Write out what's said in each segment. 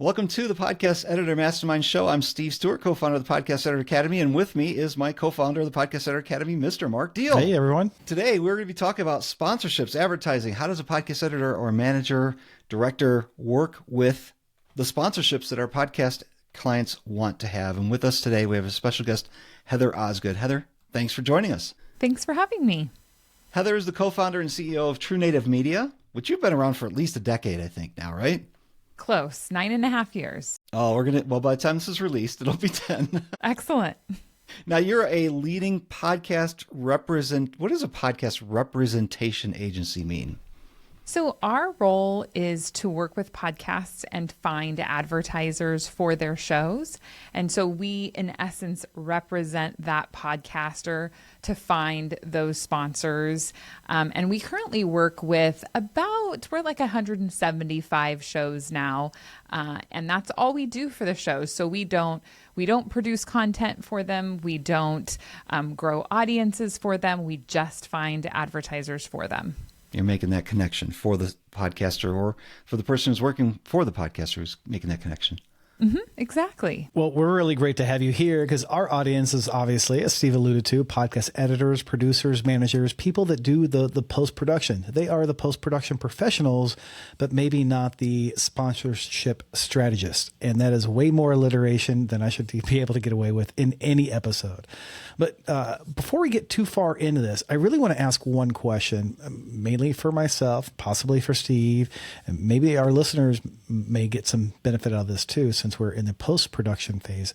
Welcome to the Podcast Editor Mastermind Show. I'm Steve Stewart, co-founder of the Podcast Editor Academy, and with me is my co-founder of the Podcast Editor Academy, Mr. Mark Deal. Hey, everyone. Today, we're going to be talking about sponsorships, advertising. How does a podcast editor or manager, director work with the sponsorships that our podcast clients want to have? And with us today, we have a special guest, Heather Osgood. Heather, thanks for joining us. Thanks for having me. Heather is the co-founder and CEO of True Native Media, which you've been around for at least a decade, I think now, right? Close, 9.5 years. Oh, by the time this is released, it'll be 10. Excellent. Now, you're a leading podcast what does a podcast representation agency mean? So our role is to work with podcasts and find advertisers for their shows. And so we, in essence, represent that podcaster to find those sponsors. And we currently work with we're like 175 shows now. And that's all we do for the shows. So we don't produce content for them. We don't grow audiences for them. We just find advertisers for them. You're making that connection for the podcaster or for the person who's working for the podcaster who's making that connection. Mm-hmm, exactly. Well, we're really great to have you here because our audience is obviously, as Steve alluded to, podcast editors, producers, managers, people that do the post-production. They are the post-production professionals, but maybe not the sponsorship strategist. And that is way more alliteration than I should be able to get away with in any episode. But before we get too far into this, I really want to ask one question, mainly for myself, possibly for Steve, and maybe our listeners may get some benefit out of this too, since we're in the post-production phase.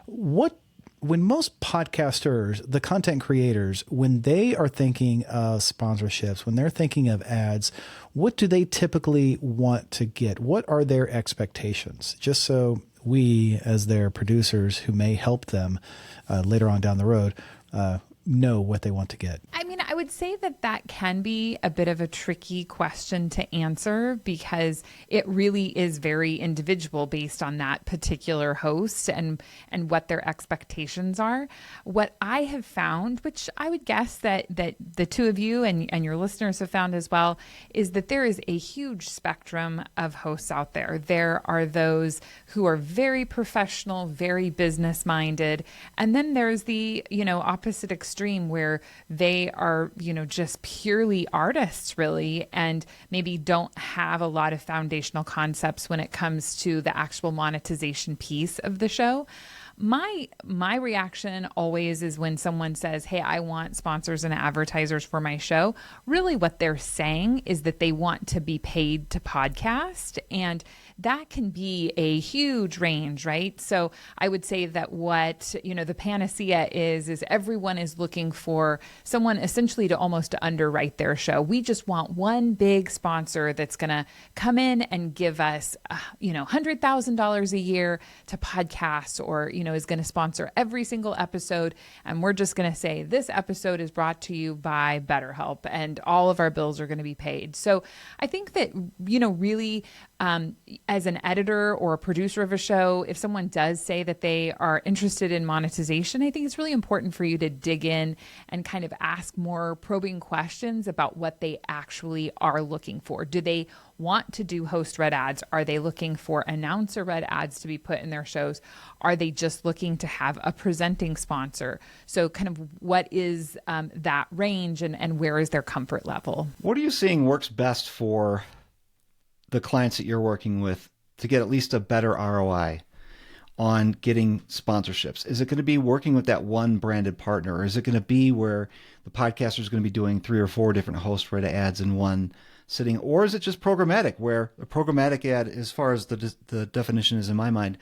When most podcasters, the content creators, when they are thinking of sponsorships, when they're thinking of ads, what do they typically want to get? What are their expectations? Just so we, as their producers who may help them later on down the road, know what they want to get. I mean, I would say that can be a bit of a tricky question to answer because it really is very individual based on that particular host and what their expectations are. What I have found, which I would guess that the two of you and your listeners have found as well, is that there is a huge spectrum of hosts out there. There are those who are very professional, very business minded, and then there's the, opposite extreme where they are, just purely artists really, and maybe don't have a lot of foundational concepts when it comes to the actual monetization piece of the show. My reaction always is when someone says, hey, I want sponsors and advertisers for my show. Really what they're saying is that they want to be paid to podcast, and that can be a huge range, right? So I would say that what, the panacea is everyone is looking for someone essentially to almost underwrite their show. We just want one big sponsor that's going to come in and give us, $100,000 a year to podcasts, or, is going to sponsor every single episode. And we're just going to say this episode is brought to you by BetterHelp and all of our bills are going to be paid. So I think that, really, as an editor or a producer of a show, if someone does say that they are interested in monetization, I think it's really important for you to dig in and kind of ask more probing questions about what they actually are looking for. Do they want to do host-read ads? Are they looking for announcer-read ads to be put in their shows? Are they just looking to have a presenting sponsor? So kind of what is that range and where is their comfort level? What are you seeing works best for the clients that you're working with to get at least a better ROI on getting sponsorships? Is it going to be working with that one branded partner? Or is it going to be where the podcaster is going to be doing 3 or 4 different host-read ads in one sitting? Or is it just programmatic, where a programmatic ad, as far as the definition is in my mind,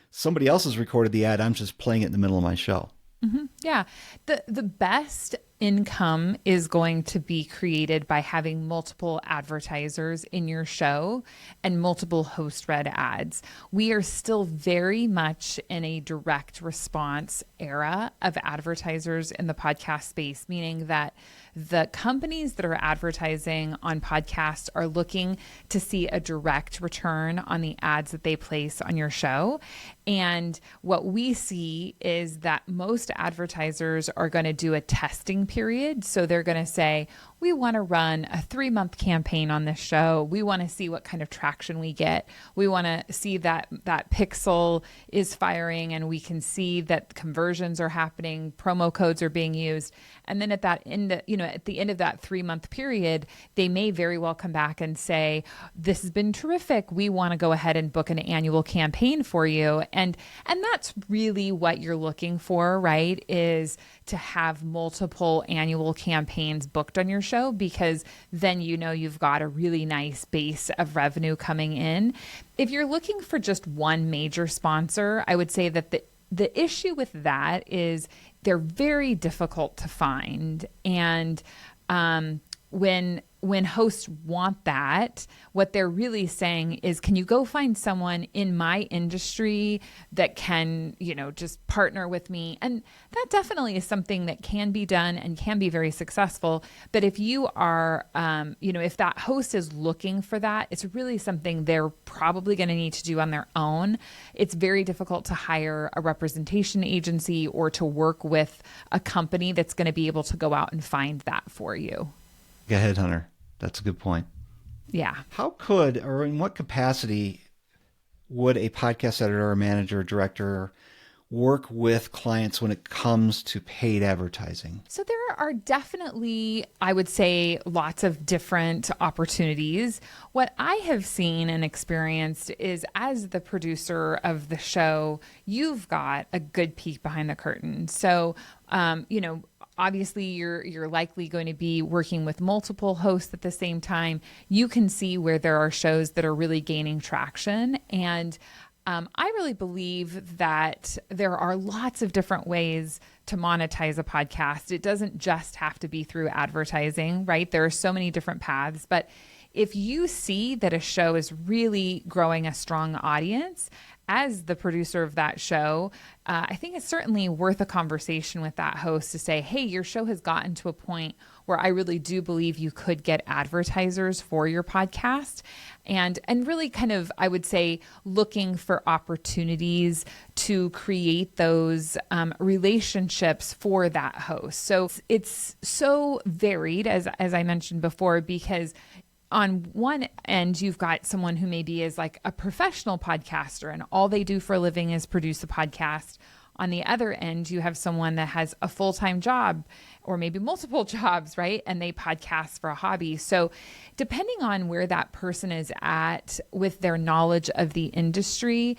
somebody else has recorded the ad, I'm just playing it in the middle of my show? Mm-hmm. Yeah. The best income is going to be created by having multiple advertisers in your show and multiple host-read ads. We are still very much in a direct response era of advertisers in the podcast space, meaning that the companies that are advertising on podcasts are looking to see a direct return on the ads that they place on your show. And what we see is that most advertisers are going to do a testing period. So they're going to say, we want to run a 3-month campaign on this show. We want to see what kind of traction we get. We want to see that pixel is firing and we can see that conversions are happening, promo codes are being used. And then at the end of that 3-month period, they may very well come back and say, this has been terrific. We want to go ahead and book an annual campaign for you. And that's really what you're looking for, right? Is to have multiple annual campaigns booked on your show, because then you've got a really nice base of revenue coming in. If you're looking for just one major sponsor, I would say that the issue with that is they're very difficult to find. And when hosts want that, what they're really saying is, can you go find someone in my industry that can, just partner with me? And that definitely is something that can be done and can be very successful. But if you are, if that host is looking for that, it's really something they're probably going to need to do on their own. It's very difficult to hire a representation agency or to work with a company that's going to be able to go out and find that for you. Go ahead, Hunter. That's a good point. Yeah. How could, or in what capacity would a podcast editor or manager or director work with clients when it comes to paid advertising? So there are definitely, I would say, lots of different opportunities. What I have seen and experienced is, as the producer of the show, you've got a good peek behind the curtain. So, obviously, you're likely going to be working with multiple hosts at the same time. You can see where there are shows that are really gaining traction. And I really believe that there are lots of different ways to monetize a podcast. It doesn't just have to be through advertising, right? There are so many different paths. But if you see that a show is really growing a strong audience, as the producer of that show, I think it's certainly worth a conversation with that host to say, hey, your show has gotten to a point where I really do believe you could get advertisers for your podcast. And really kind of, I would say, looking for opportunities to create those relationships for that host. So it's so varied, as I mentioned before, because on one end, you've got someone who maybe is like a professional podcaster and all they do for a living is produce a podcast. On the other end, you have someone that has a full-time job or maybe multiple jobs, right? And they podcast for a hobby. So depending on where that person is at with their knowledge of the industry,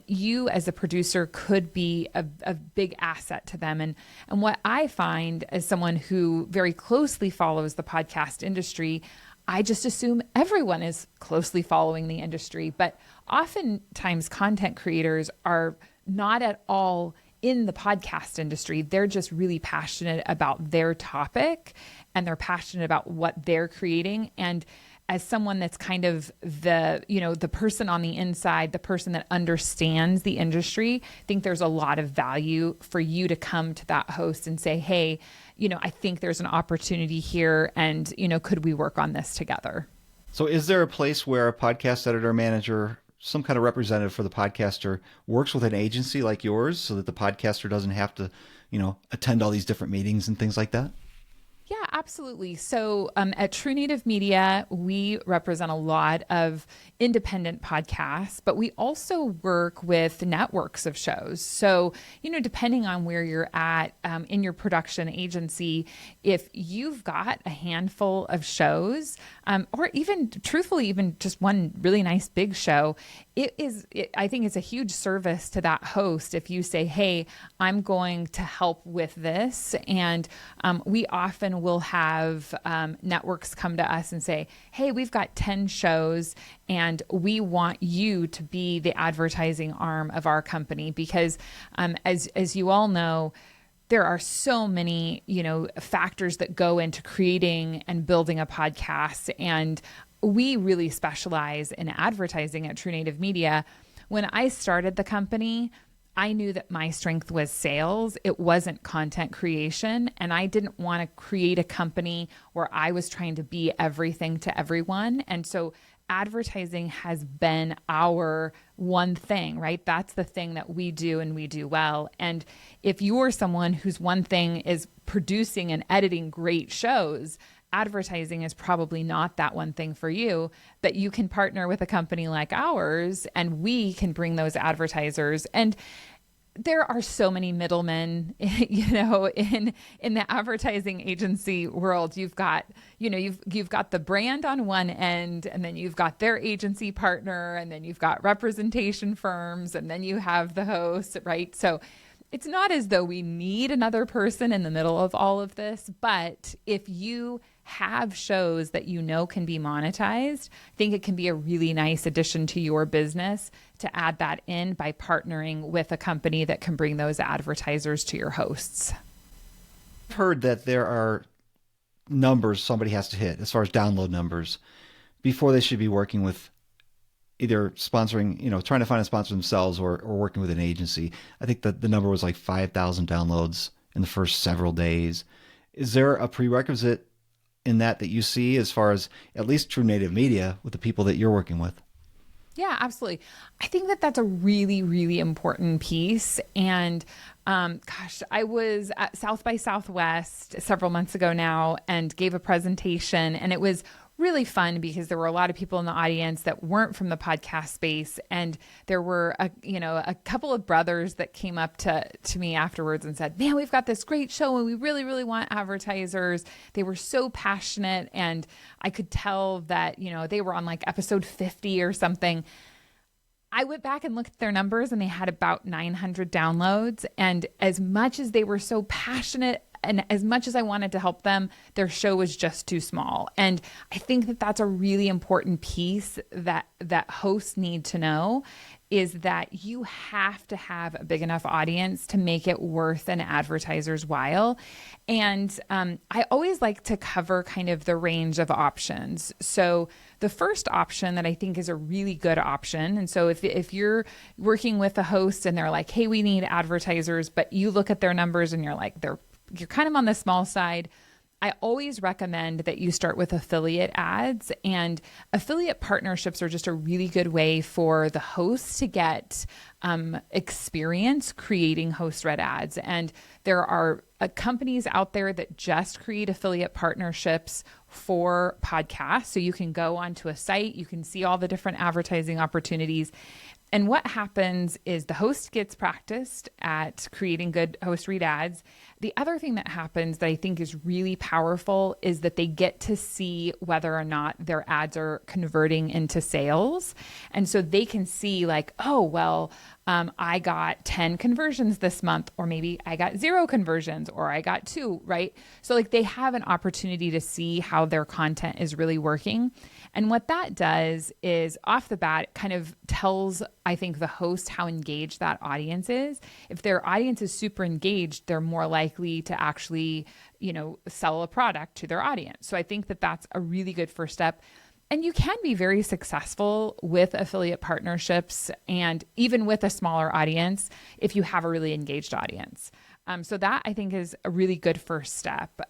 you as a producer could be a big asset to them. And what I find as someone who very closely follows the podcast industry, I just assume everyone is closely following the industry, but oftentimes content creators are not at all in the podcast industry. They're just really passionate about their topic and they're passionate about what they're creating. And as someone that's kind of the person on the inside, the person that understands the industry, I think there's a lot of value for you to come to that host and say, hey, I think there's an opportunity here and, could we work on this together? So is there a place where a podcast editor, manager, some kind of representative for the podcaster works with an agency like yours so that the podcaster doesn't have to, attend all these different meetings and things like that? Yeah, absolutely. So at True Native Media, we represent a lot of independent podcasts, but we also work with networks of shows. So, depending on where you're at in your production agency, if you've got a handful of shows, or even truthfully, even just one really nice big show, I think it's a huge service to that host if you say, hey, I'm going to help with this. And we often will have networks come to us and say, hey, we've got 10 shows and we want you to be the advertising arm of our company. Because as you all know, there are so many, factors that go into creating and building a podcast. And we really specialize in advertising at True Native Media. When I started the company, I knew that my strength was sales. It wasn't content creation. And I didn't want to create a company where I was trying to be everything to everyone. And so advertising has been our one thing, right? That's the thing that we do and we do well. And if you're someone whose one thing is producing and editing great shows, advertising is probably not that one thing for you, but you can partner with a company like ours and we can bring those advertisers. And there are so many middlemen, in the advertising agency world. You've got the brand on one end, and then you've got their agency partner, and then you've got representation firms, and then you have the host, right? So it's not as though we need another person in the middle of all of this, but if you have shows that can be monetized, I think it can be a really nice addition to your business to add that in by partnering with a company that can bring those advertisers to your hosts. I've heard that there are numbers somebody has to hit as far as download numbers before they should be working with either sponsoring, trying to find a sponsor themselves or working with an agency. I think that the number was like 5,000 downloads in the first several days. Is there a prerequisite in that you see as far as at least True Native Media with the people that you're working with? Yeah, absolutely. I think that that's a really, really important piece. And I was at South by Southwest several months ago now and gave a presentation, and it was really fun because there were a lot of people in the audience that weren't from the podcast space. And there were a couple of brothers that came up to me afterwards and said, man, we've got this great show and we really, really want advertisers. They were so passionate. And I could tell that, they were on like episode 50 or something. I went back and looked at their numbers and they had about 900 downloads. And as much as they were so passionate and as much as I wanted to help them, their show was just too small. And I think that that's a really important piece that hosts need to know, is that you have to have a big enough audience to make it worth an advertiser's while. And I always like to cover kind of the range of options. So the first option that I think is a really good option, and so if you're working with a host and they're like, hey, we need advertisers, but you look at their numbers and you're like, you're kind of on the small side, I always recommend that you start with affiliate ads, and affiliate partnerships are just a really good way for the host to get experience creating host-read ads. And there are companies out there that just create affiliate partnerships for podcasts. So you can go onto a site, you can see all the different advertising opportunities. And what happens is the host gets practiced at creating good host read ads. The other thing that happens that I think is really powerful is that they get to see whether or not their ads are converting into sales. And so they can see like, oh, well, I got 10 conversions this month, or maybe I got 0 conversions, or I got 2, right? So like they have an opportunity to see how their content is really working. And what that does is off the bat, it kind of tells, I think, the host how engaged that audience is. If their audience is super engaged, they're more likely to actually, sell a product to their audience. So I think that that's a really good first step. And you can be very successful with affiliate partnerships and even with a smaller audience if you have a really engaged audience. So that I think is a really good first step.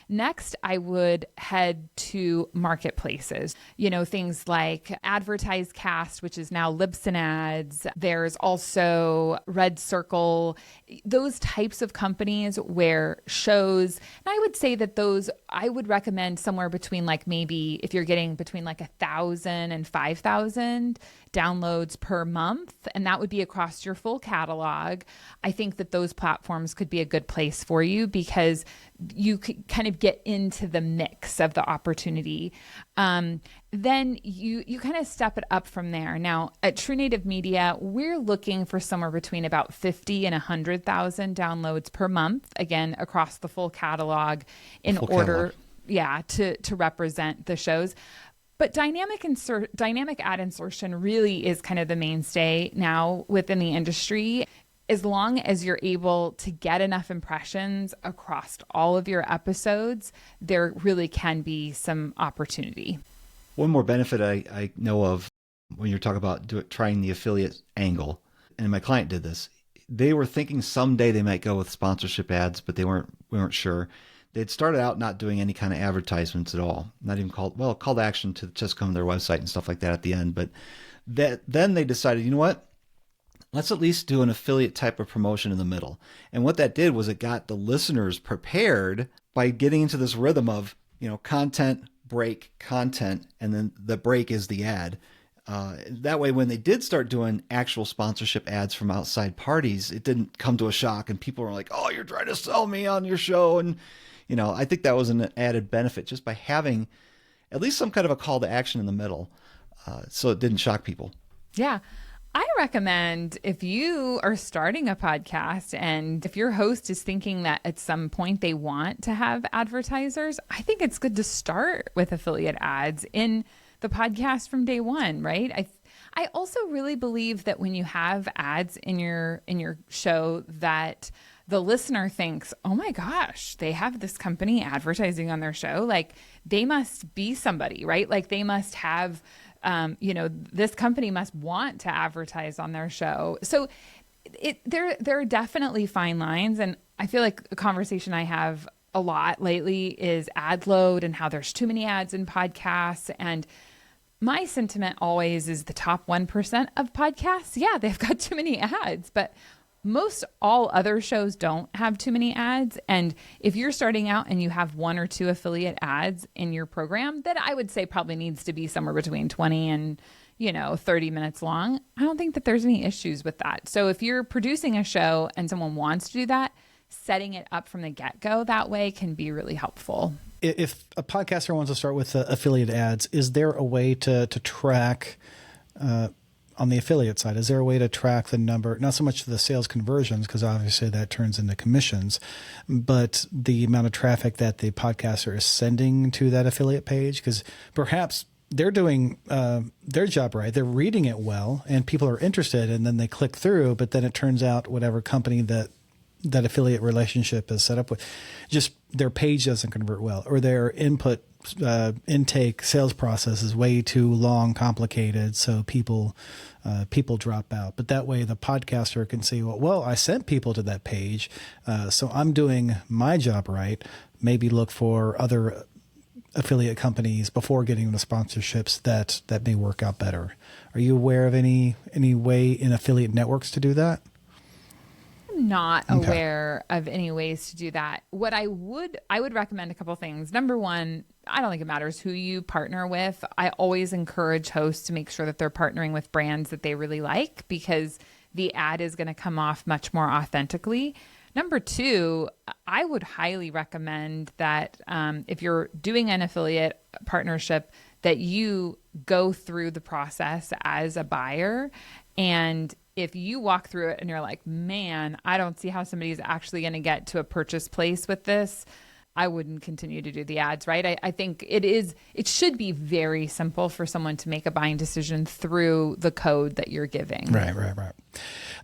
Next, I would head to marketplaces, things like Advertise Cast, which is now Libsyn Ads. There's also Red Circle, those types of companies where shows, and I would say that those, I would recommend somewhere between like maybe if you're getting between like 1,000 and 5,000 downloads per month, and that would be across your full catalog. I think that those platforms could be a good place for you because you could kind of get into the mix of the opportunity. Then you kind of step it up from there. Now at True Native Media, we're looking for somewhere between about 50 and 100,000 downloads per month, again, across the full catalog in order, to represent the shows. But dynamic ad insertion really is kind of the mainstay now within the industry. As long as you're able to get enough impressions across all of your episodes, there really can be some opportunity. One more benefit I know of when you're talking about trying the affiliate angle, and my client did this, they were thinking someday they might go with sponsorship ads, but we weren't sure. they'd started out not doing any kind of advertisements at all, not even call to action to just come to their website and stuff like that at the end. But then they decided, you know what? Let's at least do an affiliate type of promotion in the middle. And what that did was it got the listeners prepared by getting into this rhythm of, content, break, content, and then the break is the ad. That way, when they did start doing actual sponsorship ads from outside parties, it didn't come to a shock and people were like, oh, you're trying to sell me on your show. And, I think that was an added benefit just by having at least some kind of a call to action in the middle. So it didn't shock people. Yeah. I recommend if you are starting a podcast and if your host is thinking that at some point they want to have advertisers, I think it's good to start with affiliate ads in the podcast from day one, right? I also really believe that when you have ads in your show that the listener thinks, oh my gosh, they have this company advertising on their show. Like they must be somebody, right? Like they must have this company must want to advertise on their show. So there are definitely fine lines. And I feel like a conversation I have a lot lately is ad load and how there's too many ads in podcasts. And my sentiment always is the top 1% of podcasts. Yeah, they've got too many ads, but most all other shows don't have too many ads. And if you're starting out and you have 1 or 2 affiliate ads in your program, that I would say probably needs to be somewhere between 20 and 30 minutes long. I don't think that there's any issues with that. So if you're producing a show and someone wants to do that, setting it up from the get-go that way can be really helpful. If a podcaster wants to start with affiliate ads, is there a way to track on the affiliate side? Is there a way to track the number, not so much the sales conversions, because obviously that turns into commissions, but the amount of traffic that the podcaster is sending to that affiliate page? Because perhaps they're doing their job right. They're reading it well and people are interested and then they click through, but then it turns out whatever company that affiliate relationship is set up with, just their page doesn't convert well, or their intake sales process is way too long, complicated, so people drop out. But that way the podcaster can see, well, I sent people to that page, so I'm doing my job right. Maybe look for other affiliate companies before getting into sponsorships that may work out better. Are you aware of any way in affiliate networks to do that? Not aware of any ways to do that. What I would recommend a couple of things. Number one, I don't think it matters who you partner with. I always encourage hosts to make sure that they're partnering with brands that they really like, because the ad is going to come off much more authentically. Number two, I would highly recommend that if you're doing an affiliate partnership, that you go through the process as a buyer. And if you walk through it and you're like, man, I don't see how somebody's actually going to get to a purchase place with this, I wouldn't continue to do the ads, right? I think it should be very simple for someone to make a buying decision through the code that you're giving. Right.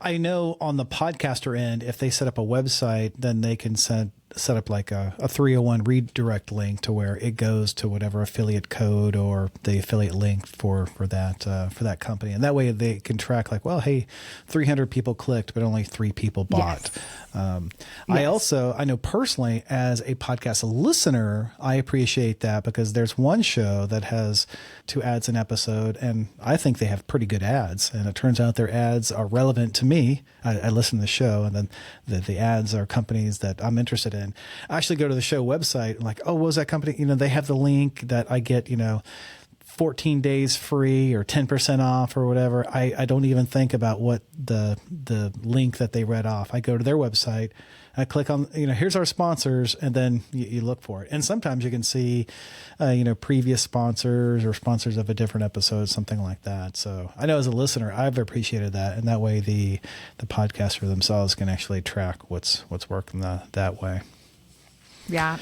I know on the podcaster end, if they set up a website, then they can set up like a 301 redirect link to where it goes to whatever affiliate code or the affiliate link for that company. And that way they can track like, well, hey, 300 people clicked, but only 3 people bought. Yes. I know personally as a podcast listener, I appreciate that because there's one show that has 2 ads an episode and I think they have pretty good ads. And it turns out their ads are relevant to me. I listen to the show and then the ads are companies that I'm interested in. I actually go to the show website and like, oh, what was that company? They have the link that I get, 14 days free or 10% off or whatever. I don't even think about what the link that they read off. I go to their website, I click on, here's our sponsors, and then you look for it. And sometimes you can see, previous sponsors or sponsors of a different episode, something like that. So I know as a listener, I've appreciated that. And that way the podcaster themselves can actually track what's working that way. Yeah.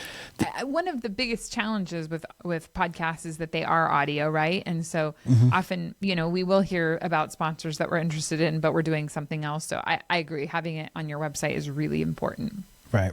One of the biggest challenges with podcasts is that they are audio, right? And so often, we will hear about sponsors that we're interested in, but we're doing something else. So I agree. Having it on your website is really important. Right.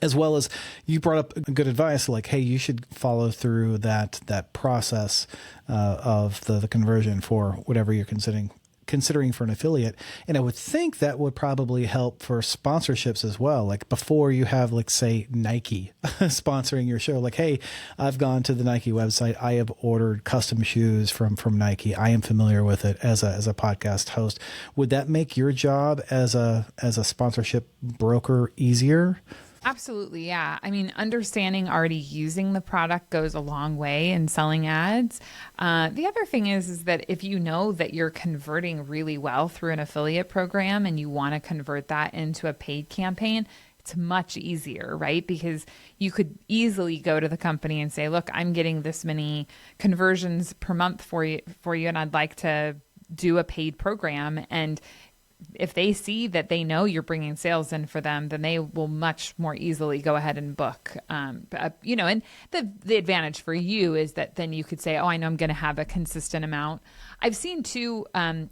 As well as you brought up good advice, like, hey, you should follow through that process of the conversion for whatever you're considering considering for an affiliate. And I would think that would probably help for sponsorships as well. Like before you have, like, say, Nike sponsoring your show, like, hey, I've gone to the Nike website. I have ordered custom shoes from Nike. I am familiar with it as a podcast host. Would that make your job as a sponsorship broker easier? Absolutely. Yeah. I mean, understanding already using the product goes a long way in selling ads. The other thing is that if you know that you're converting really well through an affiliate program and you want to convert that into a paid campaign, it's much easier, right? Because you could easily go to the company and say, look, I'm getting this many conversions per month for you, and I'd like to do a paid program. And if they see that they know you're bringing sales in for them, then they will much more easily go ahead and book. And the advantage for you is that then you could say, oh, I know I'm going to have a consistent amount. I've seen too,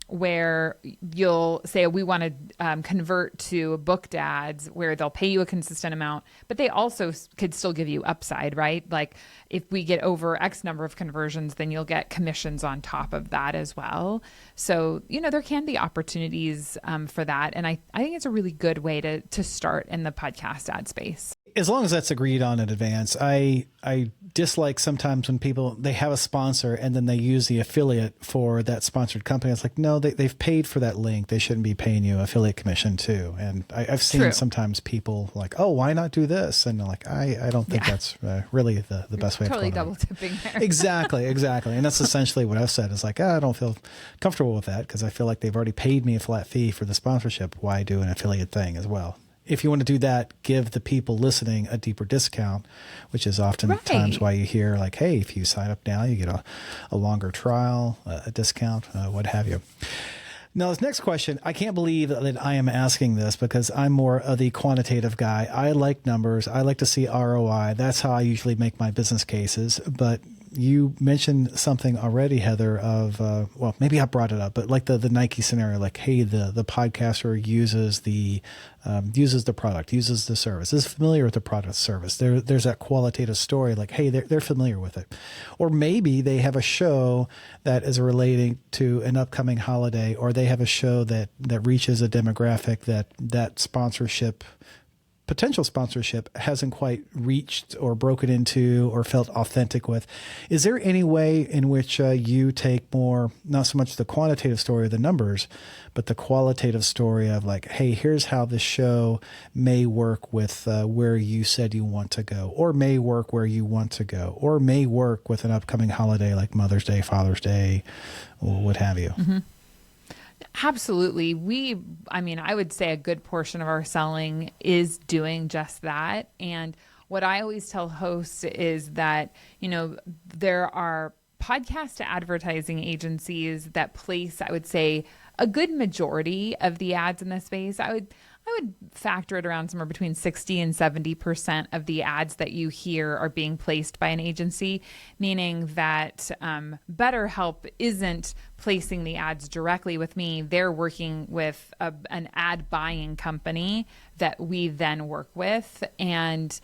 where you'll say, we want to convert to booked ads where they'll pay you a consistent amount, but they also could still give you upside, right? Like if we get over X number of conversions, then you'll get commissions on top of that as well. So, there can be opportunities for that. And I think it's a really good way to start in the podcast ad space. As long as that's agreed on in advance. I dislike sometimes when people, they have a sponsor and then they use the affiliate for that sponsored company. It's like, no, they've paid for that link. They shouldn't be paying you affiliate commission too. And I've seen sometimes people like, oh, why not do this? And they're like, I don't think that's really the best way totally of going. Double tipping there. Exactly. And that's essentially what I've said is like, I don't feel comfortable with that because I feel like they've already paid me a flat fee for the sponsorship. Why do an affiliate thing as well? If you want to do that, give the people listening a deeper discount, which is oftentimes why you hear like, hey, if you sign up now, you get a longer trial, a discount, what have you. Now, this next question, I can't believe that I am asking this because I'm more of the quantitative guy. I like numbers. I like to see ROI. That's how I usually make my business cases. But you mentioned something already, Heather, of, well, maybe I brought it up, but like the Nike scenario, like, hey, the podcaster uses the product, uses the service, is familiar with the product service. There's that qualitative story, like, hey, they're familiar with it. Or maybe they have a show that is relating to an upcoming holiday, or they have a show that reaches a demographic that potential sponsorship hasn't quite reached or broken into or felt authentic with. Is there any way in which you take more, not so much the quantitative story of the numbers, but the qualitative story of like, hey, here's how this show may work with where you said you want to go, or may work where you want to go, or may work with an upcoming holiday like Mother's Day, Father's Day, or what have you? Mm-hmm. Absolutely. I would say a good portion of our selling is doing just that. And what I always tell hosts is that, there are podcast advertising agencies that place, I would say, a good majority of the ads in this space. I would factor it around somewhere between 60 and 70% of the ads that you hear are being placed by an agency, meaning that BetterHelp isn't placing the ads directly with me. They're working with an ad buying company that we then work with. And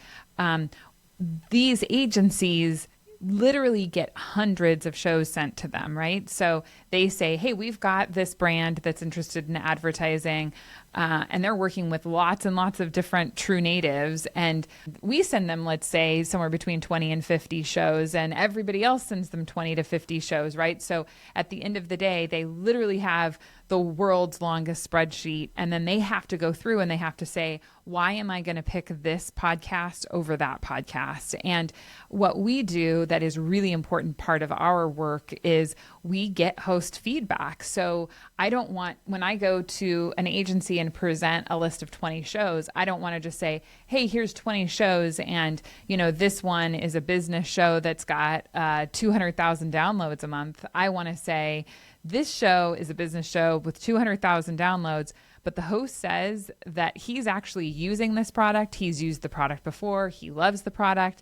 these agencies literally get hundreds of shows sent to them, right? So they say, hey, we've got this brand that's interested in advertising, and they're working with lots and lots of different true natives. And we send them, let's say, somewhere between 20 and 50 shows, and everybody else sends them 20 to 50 shows, right? So at the end of the day, they literally have the world's longest spreadsheet, and then they have to go through and they have to say, why am I going to pick this podcast over that podcast? And what we do that is really important part of our work is we get host feedback. So I don't want, when I go to an agency and present a list of 20 shows, I don't want to just say, hey, here's 20 shows. And, this one is a business show that's got 200,000 downloads a month. I want to say, this show is a business show with 200,000 downloads, but the host says that he's actually using this product. He's used the product before. He loves the product.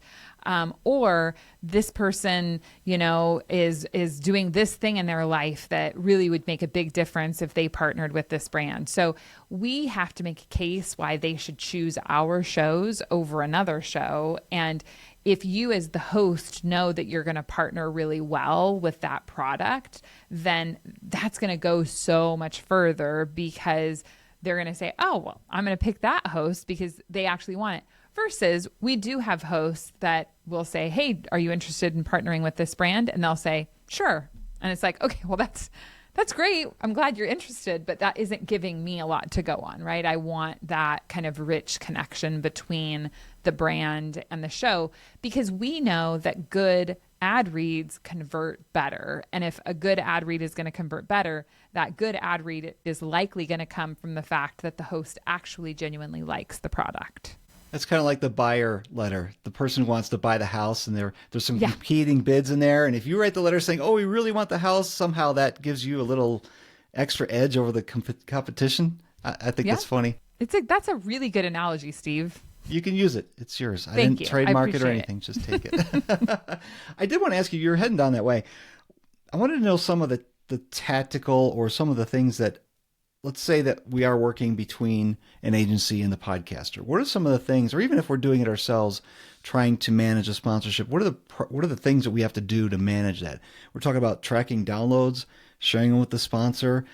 Or this person, is doing this thing in their life that really would make a big difference if they partnered with this brand. So we have to make a case why they should choose our shows over another show. And if you as the host know that you're going to partner really well with that product, then that's going to go so much further because they're going to say, oh, well, I'm going to pick that host because they actually want it. Versus we do have hosts that will say, hey, are you interested in partnering with this brand? And they'll say, sure. And it's like, okay, well, that's great. I'm glad you're interested, but that isn't giving me a lot to go on, right? I want that kind of rich connection between the brand and the show because we know that good ad reads convert better. And if a good ad read is going to convert better, that good ad read is likely going to come from the fact that the host actually genuinely likes the product. That's kind of like the buyer letter. The person who wants to buy the house and there's some competing bids in there. And if you write the letter saying, oh, we really want the house, somehow that gives you a little extra edge over the competition. I think that's funny. That's a really good analogy, Steve. You can use it. It's yours. I Thank didn't you. trademark it or anything. Just take it. I did want to ask you, you're heading down that way. I wanted to know some of the tactical or some of the things that, let's say that we are working between an agency and the podcaster. What are some of the things, or even if we're doing it ourselves, trying to manage a sponsorship, what are the things that we have to do to manage that? We're talking about tracking downloads, sharing them with the sponsor,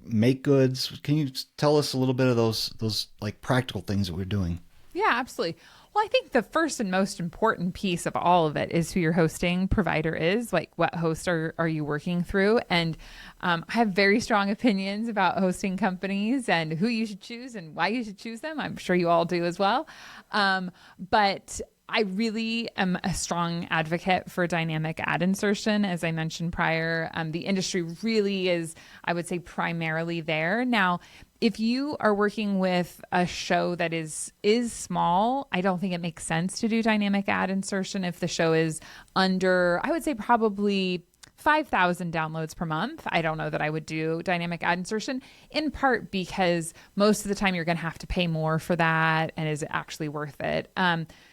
make goods. Can you tell us a little bit of those like practical things that we're doing? Yeah, absolutely. Well, I think the first and most important piece of all of it is who your hosting provider is. Like, what host are you working through? And I have very strong opinions about hosting companies and who you should choose and why you should choose them. I'm sure you all do as well. But I really am a strong advocate for dynamic ad insertion. As I mentioned prior, the industry really is, I would say, primarily there. Now, if you are working with a show that is small, I don't think it makes sense to do dynamic ad insertion if the show is under, I would say probably 5,000 downloads per month. I don't know that I would do dynamic ad insertion, in part because most of the time you're going to have to pay more for that. And is it actually worth it?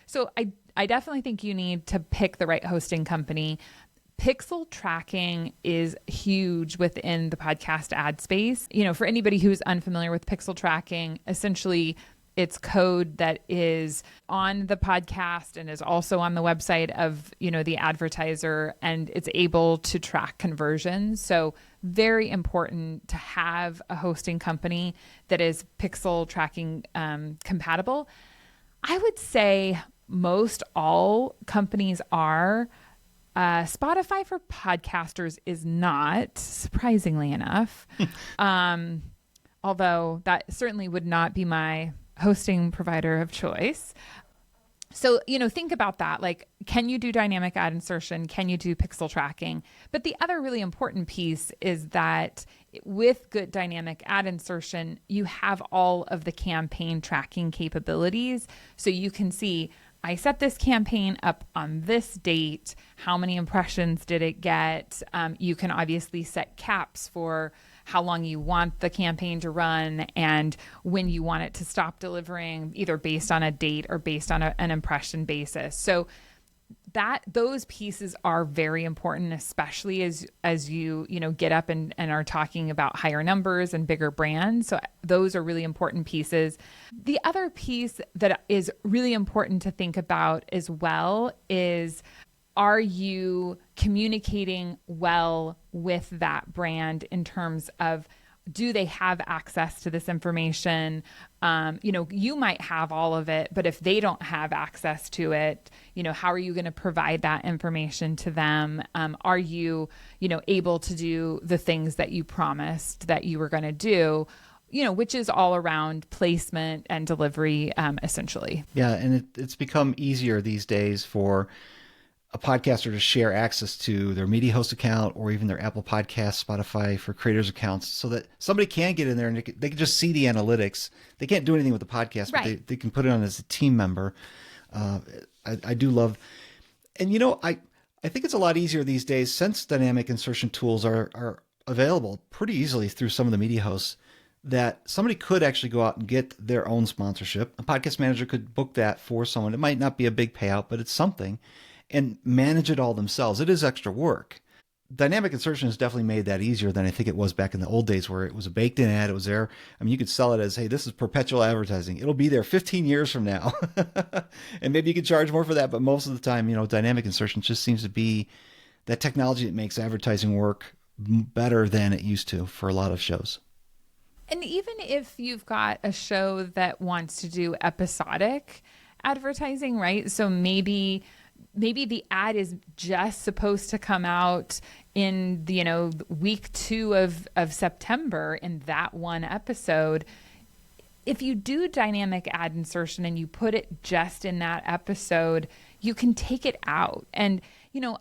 So I definitely think you need to pick the right hosting company. Pixel tracking is huge within the podcast ad space. You know, for anybody who's unfamiliar with pixel tracking, essentially it's code that is on the podcast and is also on the website of, the advertiser, and it's able to track conversions. So very important to have a hosting company that is pixel tracking compatible. I would say most all companies are. Spotify for podcasters is not, surprisingly enough. Although that certainly would not be my hosting provider of choice. So, think about that. Like, can you do dynamic ad insertion? Can you do pixel tracking? But the other really important piece is that with good dynamic ad insertion, you have all of the campaign tracking capabilities. So you can see, I set this campaign up on this date. How many impressions did it get? You can obviously set caps for how long you want the campaign to run and when you want it to stop delivering, either based on a date or based on an impression basis. So those pieces are very important, especially as you get up and are talking about higher numbers and bigger brands. So those are really important pieces. The other piece that is really important to think about as well is, are you communicating well with that brand in terms of, do they have access to this information? You might have all of it, but if they don't have access to it, how are you going to provide that information to them? Are you, able to do the things that you promised that you were going to do? Which is all around placement and delivery, essentially. Yeah, and it's become easier these days for a podcaster to share access to their Mediahost account or even their Apple Podcasts, Spotify for Creators accounts, so that somebody can get in there and they can just see the analytics. They can't do anything with the podcast, right, but they can put it on as a team member. I do love, and I think it's a lot easier these days since dynamic insertion tools are available pretty easily through some of the media hosts, that somebody could actually go out and get their own sponsorship. A podcast manager could book that for someone. It might not be a big payout, but it's something, and manage it all themselves. It is extra work. dynamic insertion has definitely made that easier than I think it was back in the old days where it was a baked in ad. It was there. I mean, you could sell it as, hey, this is perpetual advertising. It'll be there 15 years from now. And maybe you could charge more for that. But most of the time, dynamic insertion just seems to be that technology that makes advertising work better than it used to for a lot of shows. And even if you've got a show that wants to do episodic advertising, right? So maybe the ad is just supposed to come out in week 2 of September in that one episode. If you do dynamic ad insertion and you put it just in that episode, you can take it out. And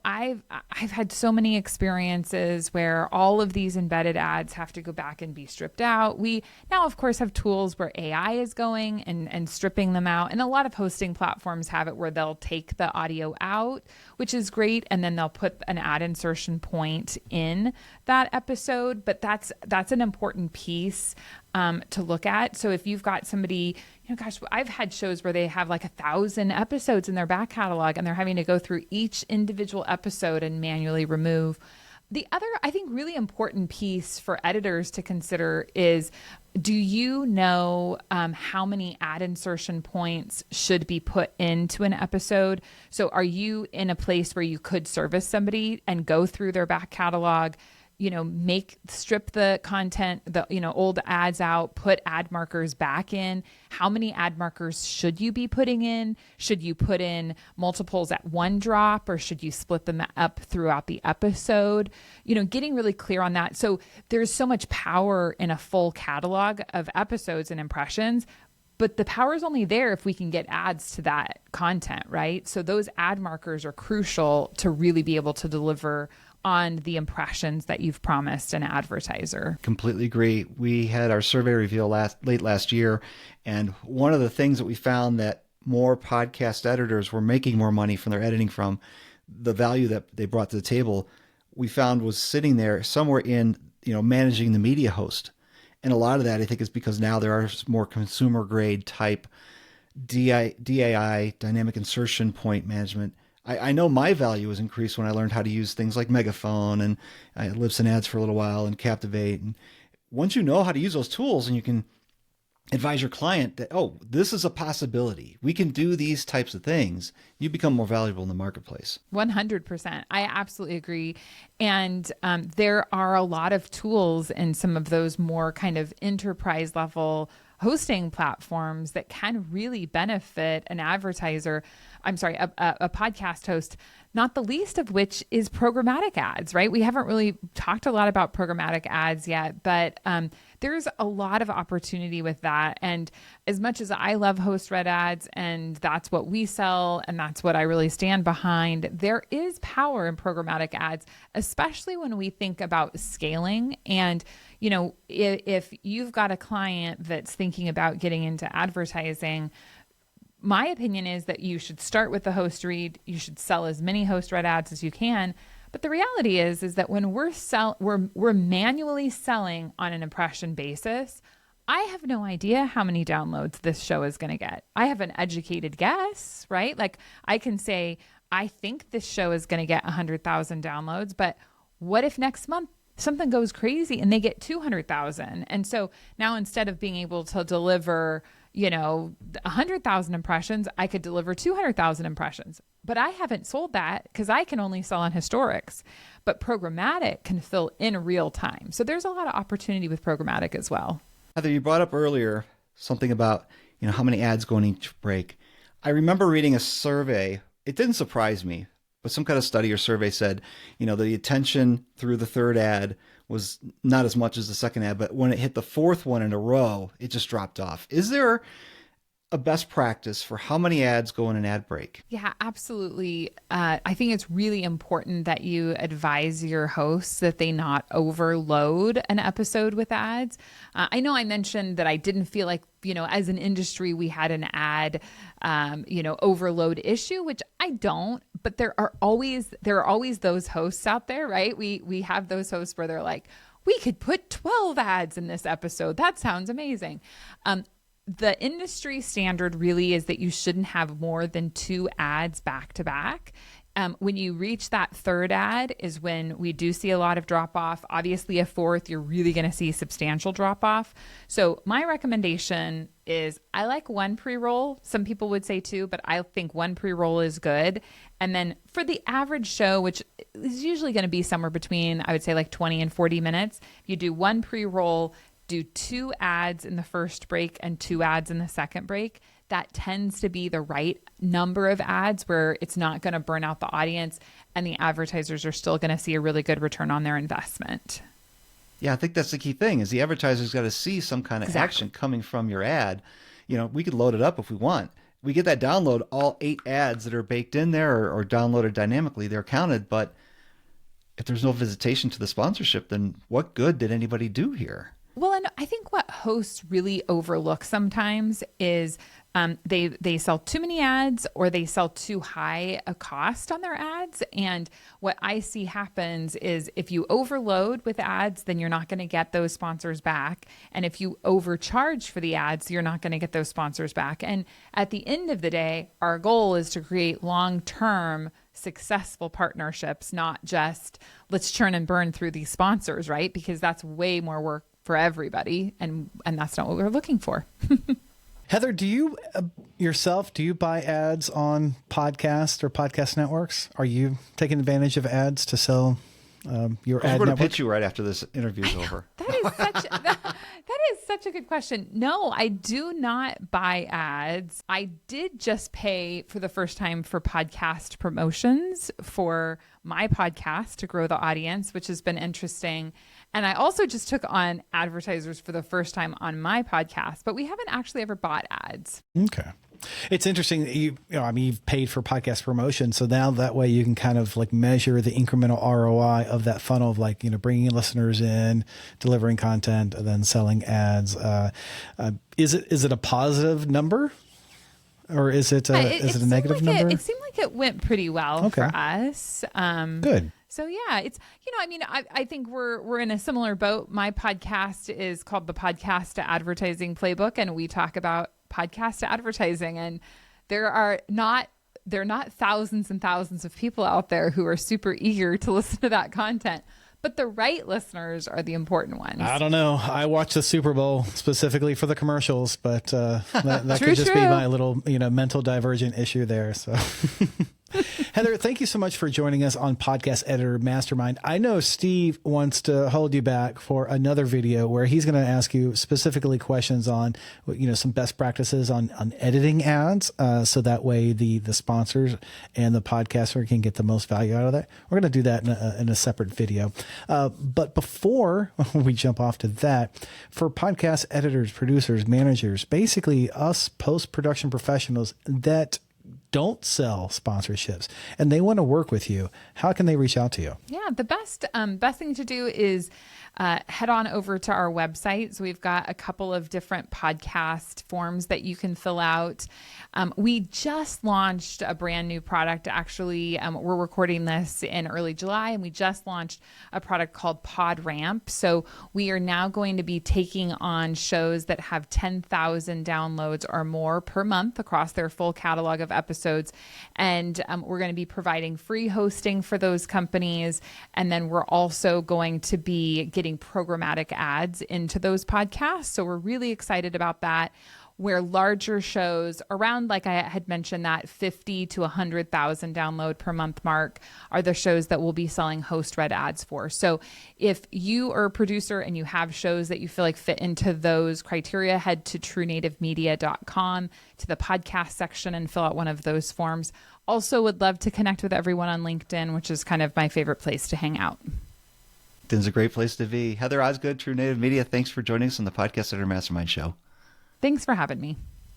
I've had so many experiences where all of these embedded ads have to go back and be stripped out. We now, of course, have tools where AI is going and stripping them out. And a lot of hosting platforms have it where they'll take the audio out, which is great. And then they'll put an ad insertion point in that episode. But that's an important piece to look at. So if you've got somebody, I've had shows where they have like 1,000 episodes in their back catalog and they're having to go through each individual episode and manually remove. The other, I think, really important piece for editors to consider is, do you know how many ad insertion points should be put into an episode? So are you in a place where you could service somebody and go through their back catalog, strip the content, old ads out, put ad markers back in? How many ad markers should you be putting in? Should you put in multiples at one drop, or should you split them up throughout the episode? Getting really clear on that. So there's so much power in a full catalog of episodes and impressions, but the power is only there if we can get ads to that content, right? So those ad markers are crucial to really be able to deliver on the impressions that you've promised an advertiser. Completely agree. We had our survey reveal late last year, and one of the things that we found that more podcast editors were making more money from their editing from the value that they brought to the table, we found was sitting there somewhere in managing the media host. And a lot of that, I think, is because now there are more consumer grade type DAI, dynamic insertion point management. I know my value was increased when I learned how to use things like Megaphone and Libsyn Ads for a little while and Captivate. And once you know how to use those tools and you can advise your client that, oh, this is a possibility, we can do these types of things, you become more valuable in the marketplace. 100%. I absolutely agree. And there are a lot of tools in some of those more kind of enterprise level hosting platforms that can really benefit an advertiser. I'm sorry, a podcast host, not the least of which is programmatic ads, right? We haven't really talked a lot about programmatic ads yet, but there's a lot of opportunity with that. And as much as I love host-read ads, and that's what we sell, and that's what I really stand behind, there is power in programmatic ads, especially when we think about scaling. And if you've got a client that's thinking about getting into advertising, my opinion is that you should start with the host read. You should sell as many host read ads as you can. But the reality is that when we're manually selling on an impression basis, I have no idea how many downloads this show is going to get. I have an educated guess, right? Like I can say, I think this show is going to get 100,000 downloads, but what if next month something goes crazy and they get 200,000? And so now instead of being able to deliver 100,000 impressions, I could deliver 200,000 impressions. But I haven't sold that because I can only sell on historics. But programmatic can fill in real time. So there's a lot of opportunity with programmatic as well. Heather, you brought up earlier something about how many ads go in each break. I remember reading a survey. It didn't surprise me, but some kind of study or survey said, the attention through the third ad was not as much as the second ad, but when it hit the fourth one in a row, it just dropped off. Is there a best practice for how many ads go in an ad break? Yeah, absolutely. I think it's really important that you advise your hosts that they not overload an episode with ads. I know I mentioned that I didn't feel like, as an industry, we had an ad, overload issue, which I don't, but there are always those hosts out there, right? We have those hosts where they're like, we could put 12 ads in this episode. That sounds amazing. The industry standard really is that you shouldn't have more than 2 ads back to back. When you reach that third ad is when we do see a lot of drop off. Obviously, a fourth, you're really going to see substantial drop off. So my recommendation is I like one pre-roll. Some people would say two, but I think one pre-roll is good. And then for the average show, which is usually going to be somewhere between, I would say like 20 and 40 minutes, you do one pre-roll, do 2 ads in the first break and 2 ads in the second break. That tends to be the right number of ads where it's not going to burn out the audience and the advertisers are still going to see a really good return on their investment. Yeah, I think that's the key thing is the advertiser's got to see some kind of action coming from your ad. You know, we could load it up if we want. We get that download, all 8 ads that are baked in there or downloaded dynamically, they're counted. But if there's no visitation to the sponsorship, then what good did anybody do here? Well, and I think what hosts really overlook sometimes is they sell too many ads or they sell too high a cost on their ads. And what I see happens is if you overload with ads, then you're not going to get those sponsors back. And if you overcharge for the ads, you're not going to get those sponsors back. And at the end of the day, our goal is to create long-term successful partnerships, not just let's churn and burn through these sponsors, right? Because that's way more work for everybody. And that's not what we're looking for. Heather, do you yourself, do you buy ads on podcasts or podcast networks? Are you taking advantage of ads to sell your ad network? I'm going to pitch you right after this interview is over. That is such a good question. No, I do not buy ads. I did just pay for the first time for podcast promotions for my podcast to grow the audience, which has been interesting. And I also just took on advertisers for the first time on my podcast, but we haven't actually ever bought ads. Okay. It's interesting that you've paid for podcast promotion. So now that way you can kind of like measure the incremental ROI of that funnel of like, bringing listeners in, delivering content, and then selling ads. Is it a positive number? Or is it a negative number? It seemed like it went pretty well for us. Good. So yeah, it's, I think we're in a similar boat. My podcast is called the Podcast Advertising Playbook, and we talk about podcast advertising, and there are not thousands and thousands of people out there who are super eager to listen to that content. But the right listeners are the important ones. I don't know. I watch the Super Bowl specifically for the commercials, but that could just be my little, mental divergent issue there. So, Heather, thank you so much for joining us on Podcast Editor Mastermind. I know Steve wants to hold you back for another video where he's going to ask you specifically questions on, some best practices on editing ads, so that way the sponsors and the podcaster can get the most value out of that. We're going to do that in a separate video. But before we jump off to that, for podcast editors, producers, managers, basically us post-production professionals that don't sell sponsorships and they want to work with you, how can they reach out to you? Yeah, the best thing to do is head on over to our website. So we've got a couple of different podcast forms that you can fill out. We just launched a brand new product. Actually, we're recording this in early July, and we just launched a product called PodRamp. So we are now going to be taking on shows that have 10,000 downloads or more per month across their full catalog of episodes. And we're going to be providing free hosting for those companies. And then we're also going to be getting programmatic ads into those podcasts. So we're really excited about that. Where larger shows around, like I had mentioned, that 50 to 100,000 download per month mark are the shows that we'll be selling host-read ads for. So if you are a producer and you have shows that you feel like fit into those criteria, head to truenativemedia.com to the podcast section and fill out one of those forms. Also would love to connect with everyone on LinkedIn, which is kind of my favorite place to hang out. LinkedIn's a great place to be. Heather Osgood, True Native Media, thanks for joining us on the Podcast Editor Mastermind Show. Thanks for having me.